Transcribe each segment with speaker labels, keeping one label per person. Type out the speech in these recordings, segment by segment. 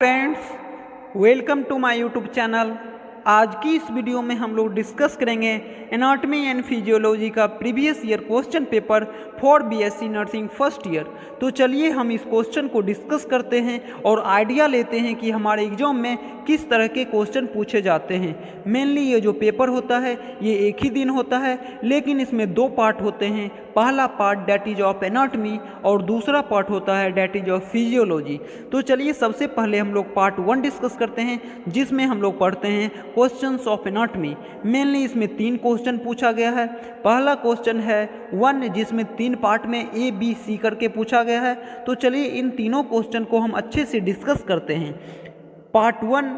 Speaker 1: Friends, welcome to my YouTube channel. आज की इस वीडियो में हम लोग डिस्कस करेंगे एनाटॉमी एंड फिजियोलॉजी का previous year question paper for BSc nursing first year. तो चलिए हम इस क्वेश्चन को डिस्कस करते हैं और आइडिया लेते हैं कि हमारे एग्जाम में किस तरह के क्वेश्चन पूछे जाते हैं। मेनली ये जो पेपर होता है ये एक ही दिन होता है, लेकिन इसमें दो पार्ट होते हैं। पहला part that is of anatomy और दूसरा पार्ट होता है डेट इज ऑफ फिजियोलॉजी। तो चलिए सबसे पहले हम लोग पार्ट 1 डिस्कस करते हैं, जिसमें हम लोग पढ़ते हैं क्वेश्चंस ऑफ एनाटॉमी। मेनली इसमें 3 क्वेश्चन पूछा गया है। पहला क्वेश्चन है 1, जिसमें 3 पार्ट में ए बी सी करके पूछा गया है। तो चलिए इन तीनों क्वेश्चन को हम अच्छे से डिस्कस करते हैं। पार्ट 1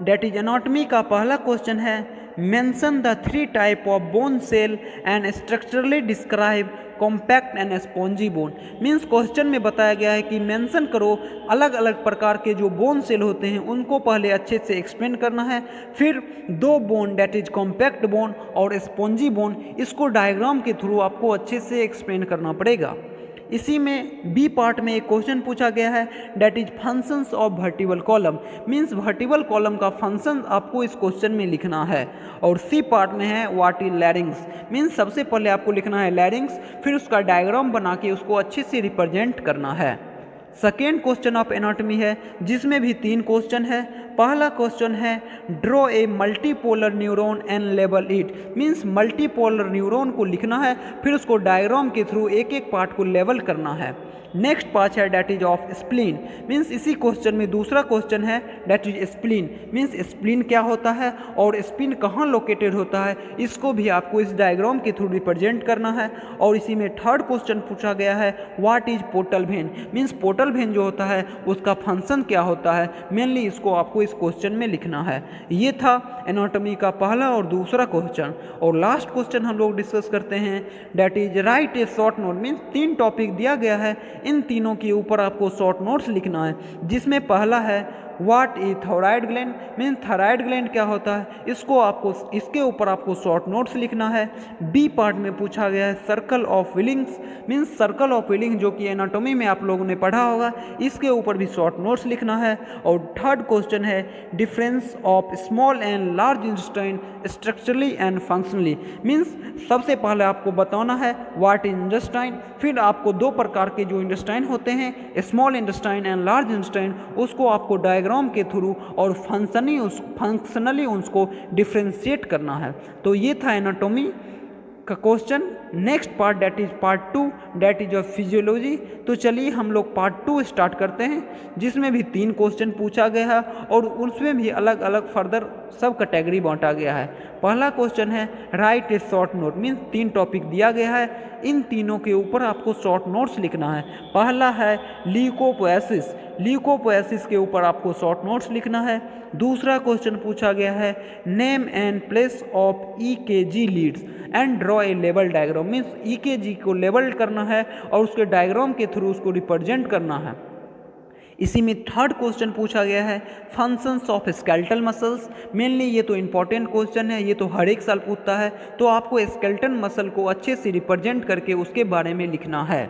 Speaker 1: डेट इज एनाटॉमी का पहला क्वेश्चन है mention the 3 type of bone cell and structurally describe compact and spongy bone. Means question में बताया गया है कि मेंशन करो अलग अलग प्रकार के जो बोन सेल होते हैं उनको पहले अच्छे से एक्सप्लेन करना है। फिर 2 bone that is compact bone और स्पॉन्जी बोन, इसको डायग्राम के थ्रू आपको अच्छे से एक्सप्लेन करना पड़ेगा। इसी में बी पार्ट में एक क्वेश्चन पूछा गया है that is functions of vertebral column. Means vertebral column का फंक्शन आपको इस क्वेश्चन में लिखना है। और सी पार्ट में है व्हाट इज लैरिंग्स। मीन्स सबसे पहले आपको लिखना है लैरिंग्स, फिर उसका डायग्राम बना के उसको अच्छे से रिप्रेजेंट करना है। सेकेंड क्वेश्चन ऑफ एनाटॉमी है, जिसमें भी 3 क्वेश्चन है। पहला क्वेश्चन है draw a multipolar neuron and label it. Means multipolar neuron को लिखना है, फिर उसको डायग्राम के थ्रू एक एक पार्ट को लेवल करना है। नेक्स्ट पार्ट है that is of spleen. Means इसी क्वेश्चन में दूसरा क्वेश्चन है that is spleen. Means spleen क्या होता है और स्प्लीन कहाँ लोकेटेड होता है, इसको भी आपको इस डायग्राम के थ्रू रिप्रेजेंट करना है। और इसी में थर्ड क्वेश्चन पूछा गया है what is portal vein. Means portal vein जो होता है उसका फंक्शन क्या होता है, मेनली इसको आपको इस क्वेश्चन में लिखना है। ये था एनाटॉमी का पहला और दूसरा क्वेश्चन। और लास्ट क्वेश्चन हम लोग डिस्कस करते हैं that is write a short note. Means 3 topic दिया गया है, इन तीनों के ऊपर आपको शॉर्ट नोट्स लिखना है। जिसमें पहला है what is thyroid gland. Mean thyroid gland क्या होता है, इसके ऊपर आपको शॉर्ट नोट्स लिखना है। बी पार्ट में पूछा गया है circle of विलिंग्स। Means circle of willing जो कि एनाटॉमी में आप लोगों ने पढ़ा होगा, इसके ऊपर भी शॉर्ट नोट्स लिखना है। और थर्ड क्वेश्चन है difference of small and large intestine structurally and functionally. Means सबसे पहले आपको बताना है व्हाट इज इंटेस्टाइन, फिर आपको 2 प्रकार के जो इंटेस्टाइन होते हैं small intestine and large intestine, उसको आपको डायग्राम के थ्रू और फंक्शनली उसको डिफ्रेंशिएट करना है। तो ये था एनाटॉमी का question. Next part that is part 2 that is of physiology. तो चलिए हम लोग पार्ट 2 स्टार्ट करते हैं, जिसमें भी 3 क्वेश्चन पूछा गया है और उसमें भी अलग अलग फर्दर सब कैटेगरी बांटा गया है। पहला क्वेश्चन है right a short note. Means 3 topic दिया गया है, इन तीनों के ऊपर आपको शॉर्ट नोट्स लिखना है। पहला है ल्यूकोपोएसिस। ल्यूकोपोएसिस के ऊपर आपको शॉर्ट नोट्स लिखना है। दूसरा क्वेश्चन पूछा गया है name and place of EKG Leeds and draw a level diagram. Means EKG को लेवल करना है और उसके डायग्राम के थ्रू उसको रिप्रेजेंट करना है। इसी में थर्ड क्वेश्चन पूछा गया है functions of skeletal muscles. Mainly ये तो इंपॉर्टेंट क्वेश्चन है, ये तो हर एक साल पूछता है। तो आपको स्केलेटल मसल को अच्छे से रिप्रेजेंट करके उसके बारे में लिखना है।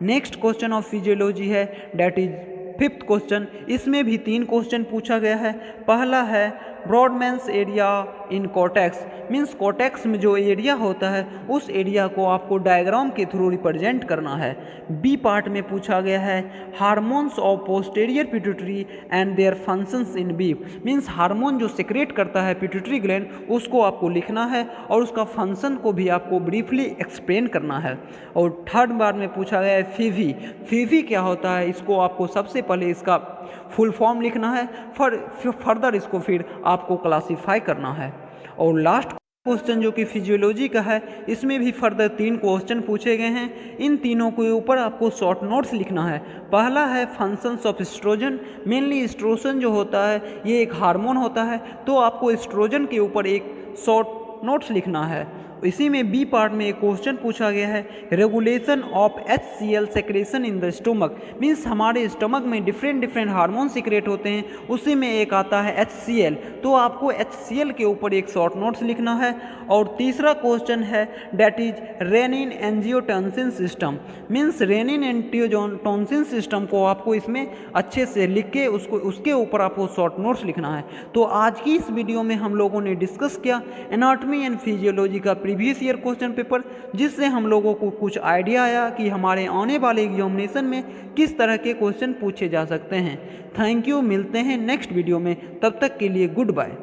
Speaker 1: नेक्स्ट क्वेश्चन ऑफ फिजियोलॉजी है डेट इज 5th क्वेश्चन। इसमें भी 3 क्वेश्चन पूछा गया है। पहला है Brodmann's area in cortex. Means cortex में जो एरिया होता है उस एरिया को आपको डायग्राम के थ्रू रिप्रेजेंट करना है। बी पार्ट में पूछा गया है hormones of posterior pituitary and their functions in B. Means hormone जो सिक्रेट करता है पिट्यूटरी ग्लैंड, उसको आपको लिखना है और उसका फंक्शन को भी आपको ब्रीफली एक्सप्लेन करना है। और थर्ड बार में पूछा गया है फीवी। फीवी क्या होता है, इसको आपको सबसे पहले इसका फुल फॉर्म लिखना है, फर्दर इसको फिर आपको क्लासीफाई करना है। और लास्ट क्वेश्चन जो कि फिजियोलॉजी का है, इसमें भी फर्दर 3 क्वेश्चन पूछे गए हैं। इन तीनों के ऊपर आपको शॉर्ट नोट्स लिखना है। पहला है functions of estrogen. Mainly estrogen जो होता है ये एक हार्मोन होता है, तो आपको एस्ट्रोजन के ऊपर एक शॉर्ट नोट्स लिखना है। इसी में बी पार्ट में एक क्वेश्चन पूछा गया है, regulation of HCl secretion in the stomach, means हमारे स्टमक में डिफरेंट हार्मोन सीक्रेट होते हैं, उसी में एक आता है HCl। तो आपको HCl के ऊपर एक शॉर्ट नोट्स लिखना है। और तीसरा क्वेश्चन है that is renin angiotensin system, means renin angiotensin system को आपको इसमें अच्छे से लिख के उसके ऊपर आपको शॉर्ट नोट्स लिखना है। तो आज की इस वीडियो में हम लोगों ने डिस्कस किया एनाटॉमी एंड फिजियोलॉजी का प्रीवियस ईयर क्वेश्चन पेपर, जिससे हम लोगों को कुछ आइडिया आया कि हमारे आने वाले एग्जामिनेशन में किस तरह के क्वेश्चन पूछे जा सकते हैं। थैंक यू, मिलते हैं नेक्स्ट वीडियो में, तब तक के लिए गुड बाय।